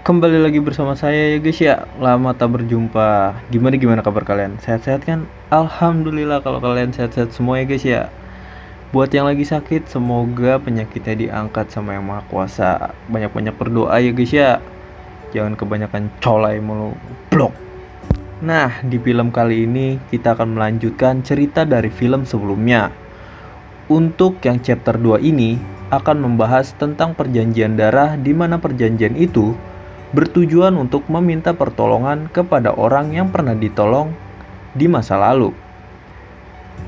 Kembali lagi bersama saya ya guys ya. Lama tak berjumpa. Gimana kabar kalian? Sehat-sehat kan? Alhamdulillah kalau kalian sehat-sehat semua ya guys ya. Buat yang lagi sakit, semoga penyakitnya diangkat sama Yang Maha Kuasa. Banyak-banyak berdoa ya guys ya. Jangan kebanyakan colai mulu. Blok. Nah, di film kali ini kita akan melanjutkan cerita dari film sebelumnya. Untuk yang chapter 2 ini akan membahas tentang perjanjian darah, di mana perjanjian itu bertujuan untuk meminta pertolongan kepada orang yang pernah ditolong di masa lalu.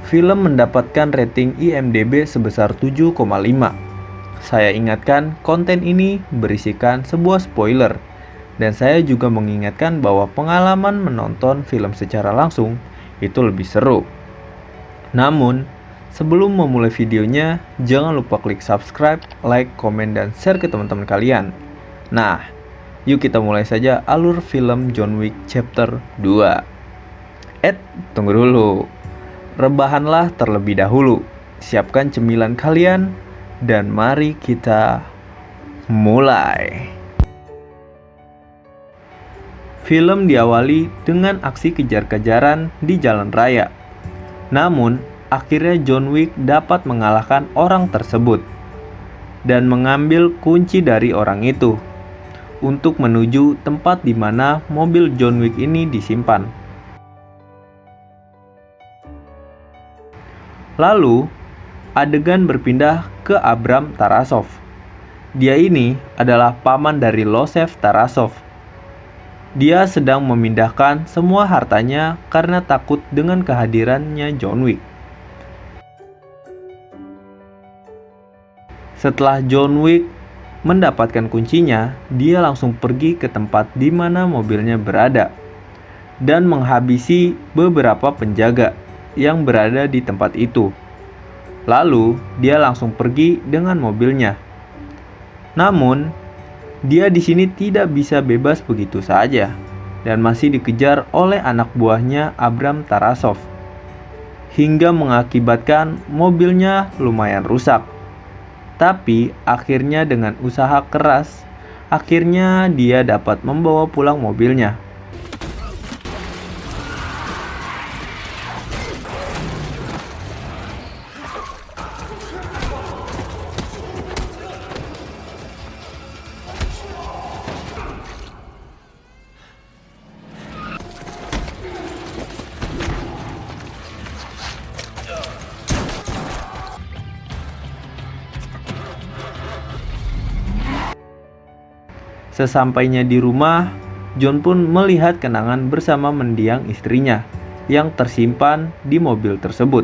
Film mendapatkan rating IMDb sebesar 7,5. Saya ingatkan, konten ini berisikan sebuah spoiler, dan saya juga mengingatkan bahwa pengalaman menonton film secara langsung itu lebih seru. Namun, sebelum memulai videonya, jangan lupa klik subscribe, like, komen, dan share ke teman-teman kalian. Nah, yuk kita mulai saja alur film John Wick chapter 2. Tunggu dulu. Rebahanlah terlebih dahulu. Siapkan cemilan kalian dan mari kita mulai. Film diawali dengan aksi kejar-kejaran di jalan raya. Namun, akhirnya John Wick dapat mengalahkan orang tersebut dan mengambil kunci dari orang itu untuk menuju tempat di mana mobil John Wick ini disimpan. Lalu, adegan berpindah ke Abram Tarasov. Dia ini adalah paman dari Losef Tarasov. Dia sedang memindahkan semua hartanya karena takut dengan kehadirannya John Wick. Setelah John Wick mendapatkan kuncinya, dia langsung pergi ke tempat di mana mobilnya berada dan menghabisi beberapa penjaga yang berada di tempat itu. Lalu, dia langsung pergi dengan mobilnya. Namun, dia di sini tidak bisa bebas begitu saja dan masih dikejar oleh anak buahnya Abram Tarasov hingga mengakibatkan mobilnya lumayan rusak. Tapi akhirnya dengan usaha keras, akhirnya dia dapat membawa pulang mobilnya. Sesampainya di rumah, John pun melihat kenangan bersama mendiang istrinya yang tersimpan di mobil tersebut.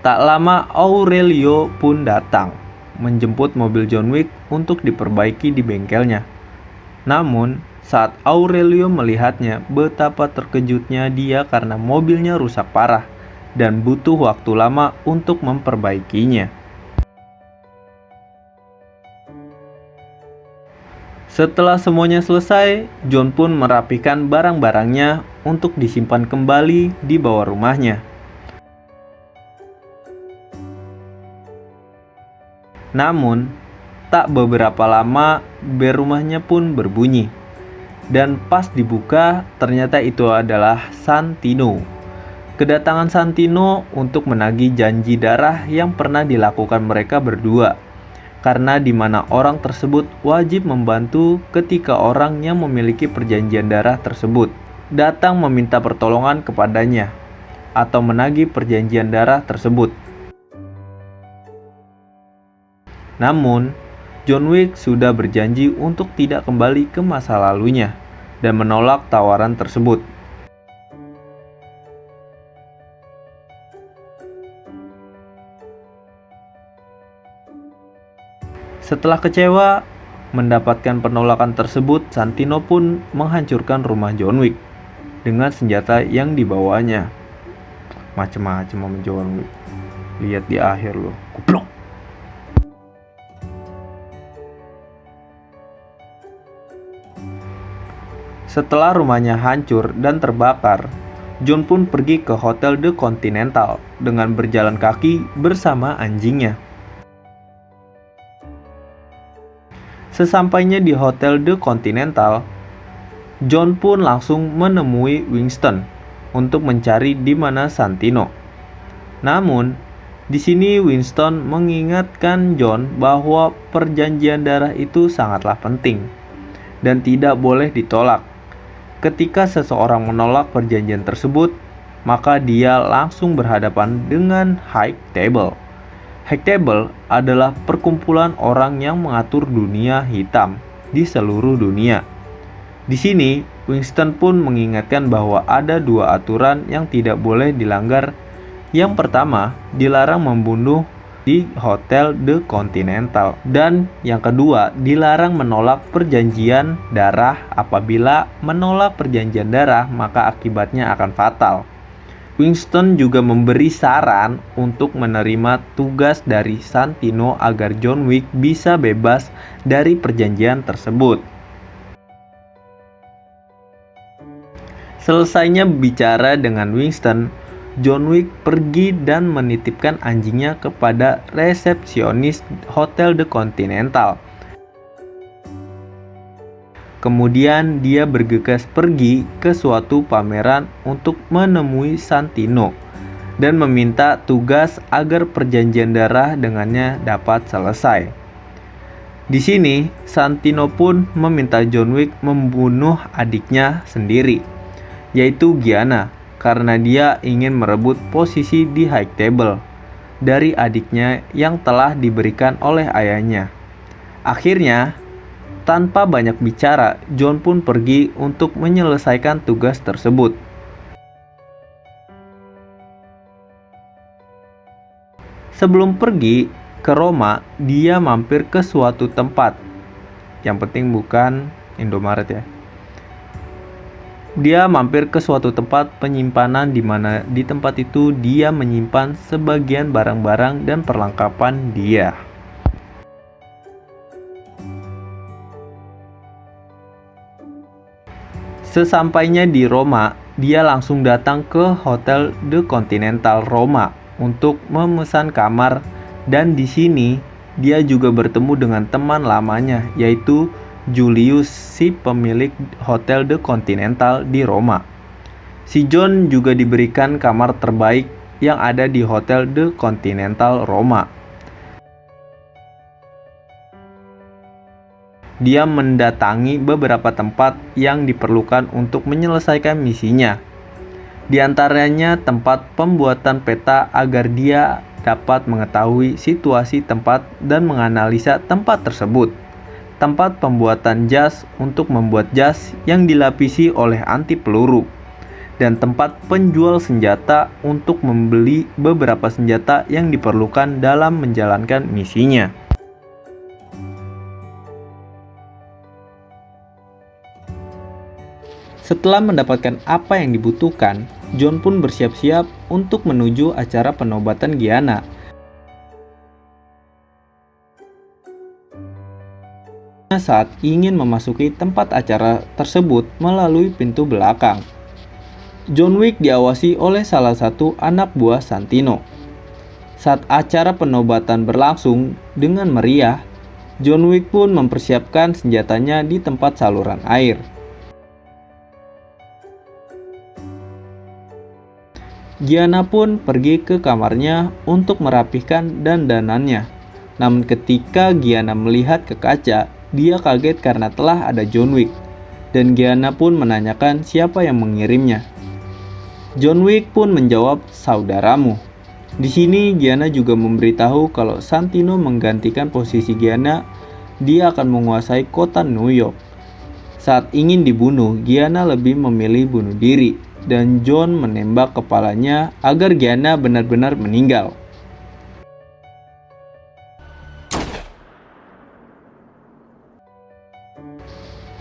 Tak lama Aurelio pun datang menjemput mobil John Wick untuk diperbaiki di bengkelnya. Namun, saat Aurelio melihatnya, betapa terkejutnya dia karena mobilnya rusak parah dan butuh waktu lama untuk memperbaikinya. Setelah semuanya selesai, John pun merapikan barang-barangnya untuk disimpan kembali di bawah rumahnya. Namun, tak beberapa lama bel rumahnya pun berbunyi. Dan pas dibuka, ternyata itu adalah Santino. Kedatangan Santino untuk menagih janji darah yang pernah dilakukan mereka berdua. Karena di mana orang tersebut wajib membantu ketika orang yang memiliki perjanjian darah tersebut datang meminta pertolongan kepadanya atau menagih perjanjian darah tersebut. Namun, John Wick sudah berjanji untuk tidak kembali ke masa lalunya dan menolak tawaran tersebut. Setelah kecewa mendapatkan penolakan tersebut, Santino pun menghancurkan rumah John Wick dengan senjata yang dibawanya. Macem-macem sama John Wick. Lihat di akhir loh. Goblok. Setelah rumahnya hancur dan terbakar, John pun pergi ke Hotel The Continental dengan berjalan kaki bersama anjingnya. Sesampainya di Hotel The Continental, John pun langsung menemui Winston untuk mencari di mana Santino. Namun, di sini Winston mengingatkan John bahwa perjanjian darah itu sangatlah penting dan tidak boleh ditolak. Ketika seseorang menolak perjanjian tersebut, maka dia langsung berhadapan dengan High Table. High Table adalah perkumpulan orang yang mengatur dunia hitam di seluruh dunia. Di sini, Winston pun mengingatkan bahwa ada dua aturan yang tidak boleh dilanggar. Yang pertama, dilarang membunuh di Hotel The Continental. Dan yang kedua, dilarang menolak perjanjian darah. Apabila menolak perjanjian darah, maka akibatnya akan fatal. Winston juga memberi saran untuk menerima tugas dari Santino agar John Wick bisa bebas dari perjanjian tersebut. Selesainya bicara dengan Winston, John Wick pergi dan menitipkan anjingnya kepada resepsionis Hotel The Continental. Kemudian dia bergegas pergi ke suatu pameran untuk menemui Santino dan meminta tugas agar perjanjian darah dengannya dapat selesai. Di sini, Santino pun meminta John Wick membunuh adiknya sendiri, yaitu Gianna, karena dia ingin merebut posisi di High Table dari adiknya yang telah diberikan oleh ayahnya. Akhirnya, tanpa banyak bicara, John pun pergi untuk menyelesaikan tugas tersebut. Sebelum pergi ke Roma, dia mampir ke suatu tempat. Yang penting bukan Indomaret ya. Dia mampir ke suatu tempat penyimpanan di mana di tempat itu dia menyimpan sebagian barang-barang dan perlengkapan dia. Sesampainya di Roma, dia langsung datang ke Hotel The Continental Roma untuk memesan kamar, dan di sini dia juga bertemu dengan teman lamanya, yaitu Julius, si pemilik Hotel The Continental di Roma. Si John juga diberikan kamar terbaik yang ada di Hotel The Continental Roma. Dia mendatangi beberapa tempat yang diperlukan untuk menyelesaikan misinya. Di antaranya tempat pembuatan peta agar dia dapat mengetahui situasi tempat dan menganalisa tempat tersebut. Tempat pembuatan jas untuk membuat jas yang dilapisi oleh anti peluru, dan tempat penjual senjata untuk membeli beberapa senjata yang diperlukan dalam menjalankan misinya. Setelah mendapatkan apa yang dibutuhkan, John pun bersiap-siap untuk menuju acara penobatan Gianna. Saat ingin memasuki tempat acara tersebut melalui pintu belakang, John Wick diawasi oleh salah satu anak buah Santino. Saat acara penobatan berlangsung dengan meriah, John Wick pun mempersiapkan senjatanya di tempat saluran air. Gianna pun pergi ke kamarnya untuk merapihkan dandanannya. Namun ketika Gianna melihat ke kaca, dia kaget karena telah ada John Wick, dan Gianna pun menanyakan siapa yang mengirimnya. John Wick pun menjawab, "Saudaramu." Di sini Gianna juga memberitahu kalau Santino menggantikan posisi Gianna, dia akan menguasai kota New York. Saat ingin dibunuh, Gianna lebih memilih bunuh diri, dan John menembak kepalanya agar Gianna benar-benar meninggal.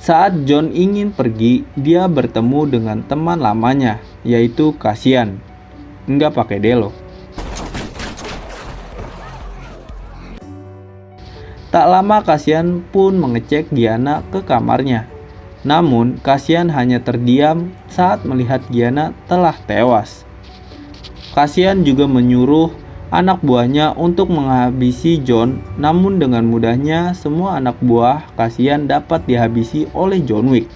Saat John ingin pergi, dia bertemu dengan teman lamanya, yaitu Cassian. Nggak pakai Delo. Tak lama Cassian pun mengecek Gianna ke kamarnya. Namun, Cassian hanya terdiam saat melihat Gianna telah tewas. Cassian juga menyuruh anak buahnya untuk menghabisi John, namun dengan mudahnya semua anak buah Cassian dapat dihabisi oleh John Wick.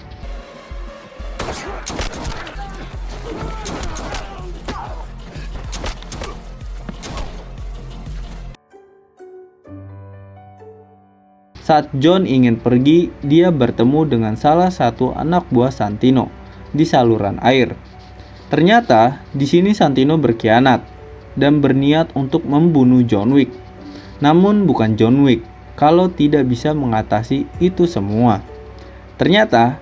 Saat John ingin pergi, dia bertemu dengan salah satu anak buah Santino di saluran air. Ternyata di sini Santino berkhianat dan berniat untuk membunuh John Wick. Namun bukan John Wick kalau tidak bisa mengatasi itu semua. Ternyata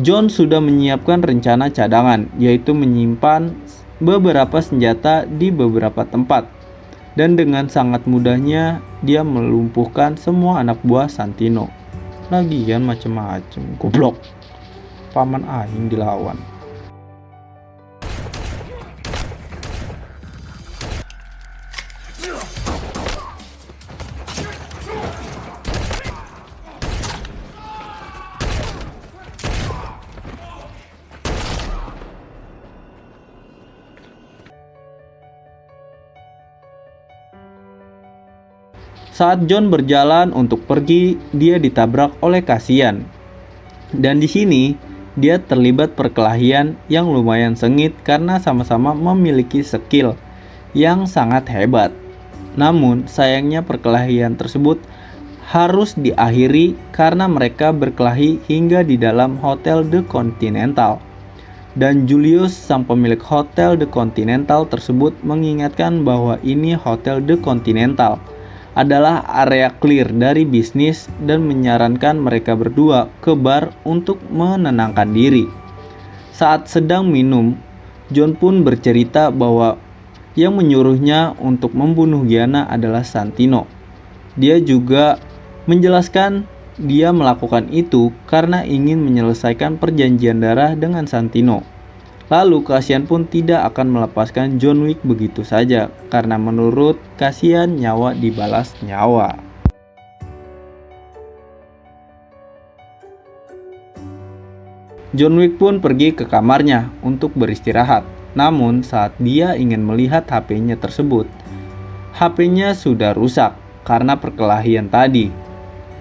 John sudah menyiapkan rencana cadangan, yaitu menyimpan beberapa senjata di beberapa tempat. Dan dengan sangat mudahnya dia melumpuhkan semua anak buah Santino. Lagian macem-macem, goblok. Paman aing dilawan. Saat John berjalan untuk pergi, dia ditabrak oleh Cassian. Dan di sini, dia terlibat perkelahian yang lumayan sengit karena sama-sama memiliki skill yang sangat hebat. Namun, sayangnya perkelahian tersebut harus diakhiri karena mereka berkelahi hingga di dalam Hotel The Continental. Dan Julius, sang pemilik Hotel The Continental tersebut, mengingatkan bahwa ini Hotel The Continental adalah area clear dari bisnis dan menyarankan mereka berdua ke bar untuk menenangkan diri. Saat sedang minum, John pun bercerita bahwa yang menyuruhnya untuk membunuh Gianna adalah Santino. Dia juga menjelaskan dia melakukan itu karena ingin menyelesaikan perjanjian darah dengan Santino. Lalu Cassian pun tidak akan melepaskan John Wick begitu saja, karena menurut Cassian nyawa dibalas nyawa. John Wick pun pergi ke kamarnya untuk beristirahat. Namun saat dia ingin melihat HP-nya tersebut, HP-nya sudah rusak karena perkelahian tadi.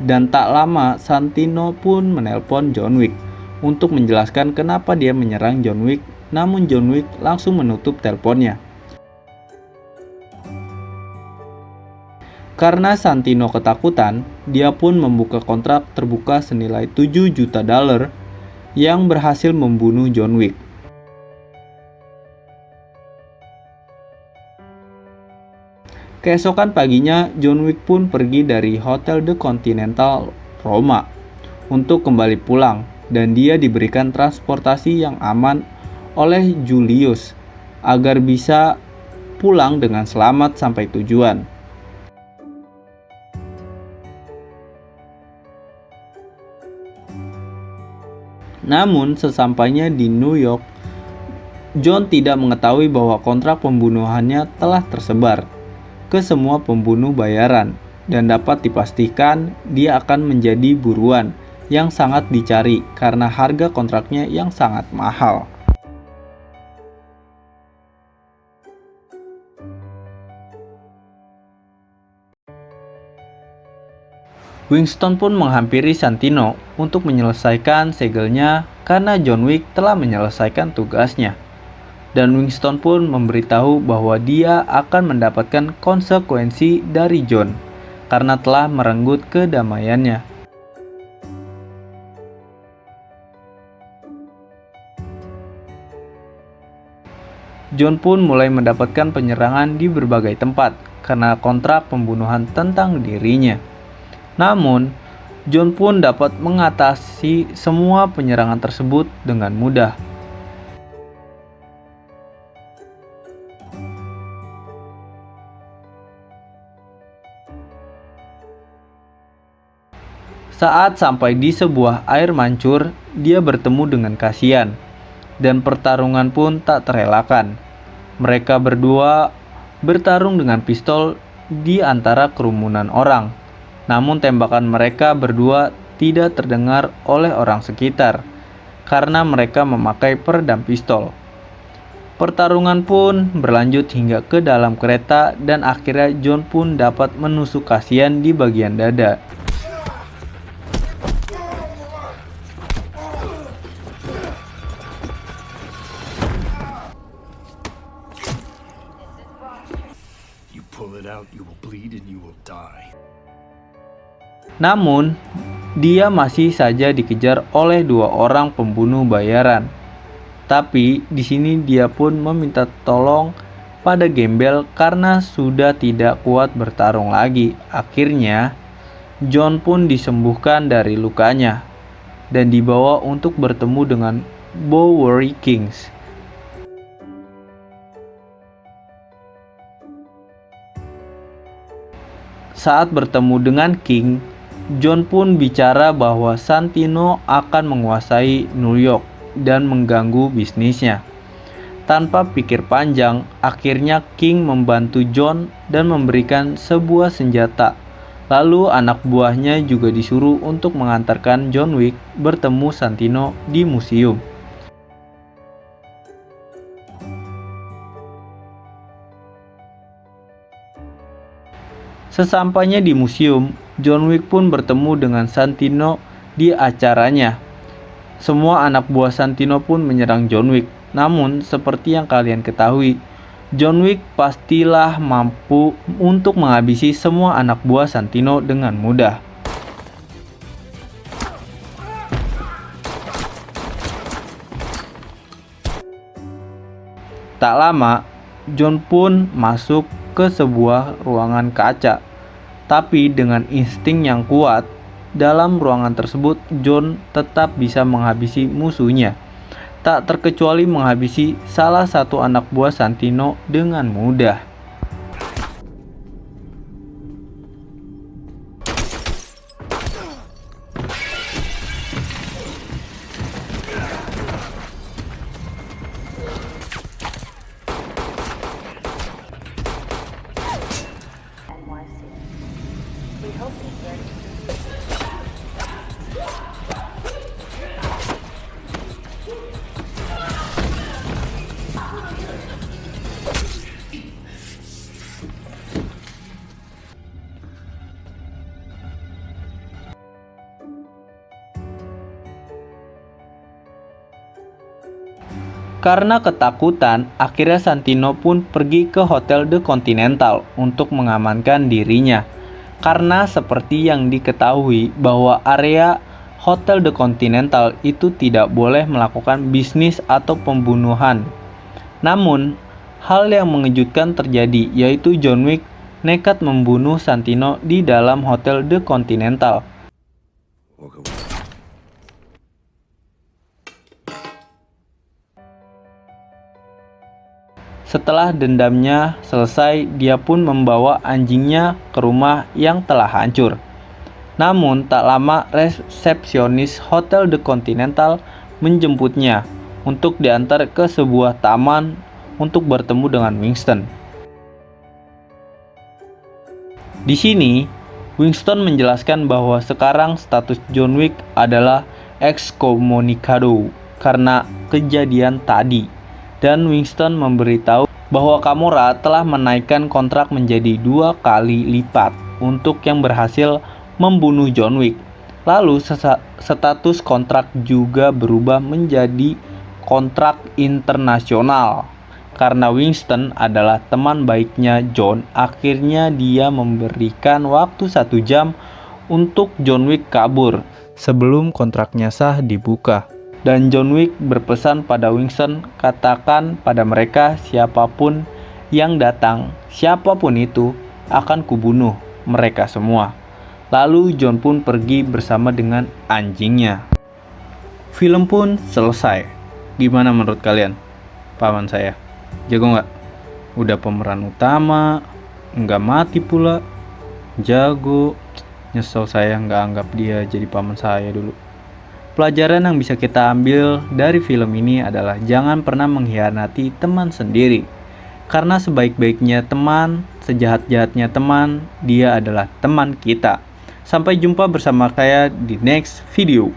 Dan tak lama Santino pun menelpon John Wick untuk menjelaskan kenapa dia menyerang John Wick, namun John Wick langsung menutup teleponnya. Karena Santino ketakutan, dia pun membuka kontrak terbuka senilai $7 juta yang berhasil membunuh John Wick. Keesokan paginya, John Wick pun pergi dari Hotel The Continental Roma untuk kembali pulang, dan dia diberikan transportasi yang aman oleh Julius agar bisa pulang dengan selamat sampai tujuan. Namun sesampainya di New York, John tidak mengetahui bahwa kontrak pembunuhannya telah tersebar ke semua pembunuh bayaran dan dapat dipastikan dia akan menjadi buruan yang sangat dicari karena harga kontraknya yang sangat mahal. Winston pun menghampiri Santino untuk menyelesaikan segelnya karena John Wick telah menyelesaikan tugasnya. Dan Winston pun memberitahu bahwa dia akan mendapatkan konsekuensi dari John karena telah merenggut kedamaiannya. John pun mulai mendapatkan penyerangan di berbagai tempat karena kontrak pembunuhan tentang dirinya. Namun, John pun dapat mengatasi semua penyerangan tersebut dengan mudah. Saat sampai di sebuah air mancur, dia bertemu dengan Cassian, dan pertarungan pun tak terelakkan. Mereka berdua bertarung dengan pistol di antara kerumunan orang. Namun tembakan mereka berdua tidak terdengar oleh orang sekitar karena mereka memakai peredam pistol. Pertarungan pun berlanjut hingga ke dalam kereta dan akhirnya John pun dapat menusuk kasihan di bagian dada. Namun, dia masih saja dikejar oleh dua orang pembunuh bayaran. Tapi di sini dia pun meminta tolong pada Gembel karena sudah tidak kuat bertarung lagi. Akhirnya, John pun disembuhkan dari lukanya dan dibawa untuk bertemu dengan Bowery Kings. Saat bertemu dengan King, John pun bicara bahwa Santino akan menguasai New York dan mengganggu bisnisnya. Tanpa pikir panjang, akhirnya King membantu John dan memberikan sebuah senjata. Lalu anak buahnya juga disuruh untuk mengantarkan John Wick bertemu Santino di museum. Sesampainya di museum, John Wick pun bertemu dengan Santino di acaranya. Semua anak buah Santino pun menyerang John Wick. Namun, seperti yang kalian ketahui, John Wick pastilah mampu untuk menghabisi semua anak buah Santino dengan mudah. Tak lama, John pun masuk ke sebuah ruangan kaca. Tapi dengan insting yang kuat, dalam ruangan tersebut John tetap bisa menghabisi musuhnya. Tak terkecuali menghabisi salah satu anak buah Santino dengan mudah. Karena ketakutan, akhirnya Santino pun pergi ke Hotel The Continental untuk mengamankan dirinya. Karena seperti yang diketahui bahwa area Hotel The Continental itu tidak boleh melakukan bisnis atau pembunuhan. Namun, hal yang mengejutkan terjadi, yaitu John Wick nekat membunuh Santino di dalam Hotel The Continental. Setelah dendamnya selesai, dia pun membawa anjingnya ke rumah yang telah hancur. Namun, tak lama resepsionis Hotel The Continental menjemputnya untuk diantar ke sebuah taman untuk bertemu dengan Winston. Di sini, Winston menjelaskan bahwa sekarang status John Wick adalah excommunicado karena kejadian tadi. Dan Winston memberitahu bahwa Gamora telah menaikkan kontrak menjadi 2 kali lipat untuk yang berhasil membunuh John Wick. Lalu status kontrak juga berubah menjadi kontrak internasional. Karena Winston adalah teman baiknya John, akhirnya dia memberikan waktu 1 jam untuk John Wick kabur sebelum kontraknya sah dibuka. Dan John Wick berpesan pada Winston, katakan pada mereka siapapun yang datang, siapapun itu akan kubunuh mereka semua. Lalu John pun pergi bersama dengan anjingnya. Film pun selesai. Gimana menurut kalian? Paman saya jago nggak? Udah pemeran utama, nggak mati pula, jago. Nyesel saya nggak anggap dia jadi paman saya dulu. Pelajaran yang bisa kita ambil dari film ini adalah jangan pernah mengkhianati teman sendiri. Karena sebaik-baiknya teman, sejahat-jahatnya teman, dia adalah teman kita. Sampai jumpa bersama saya di next video.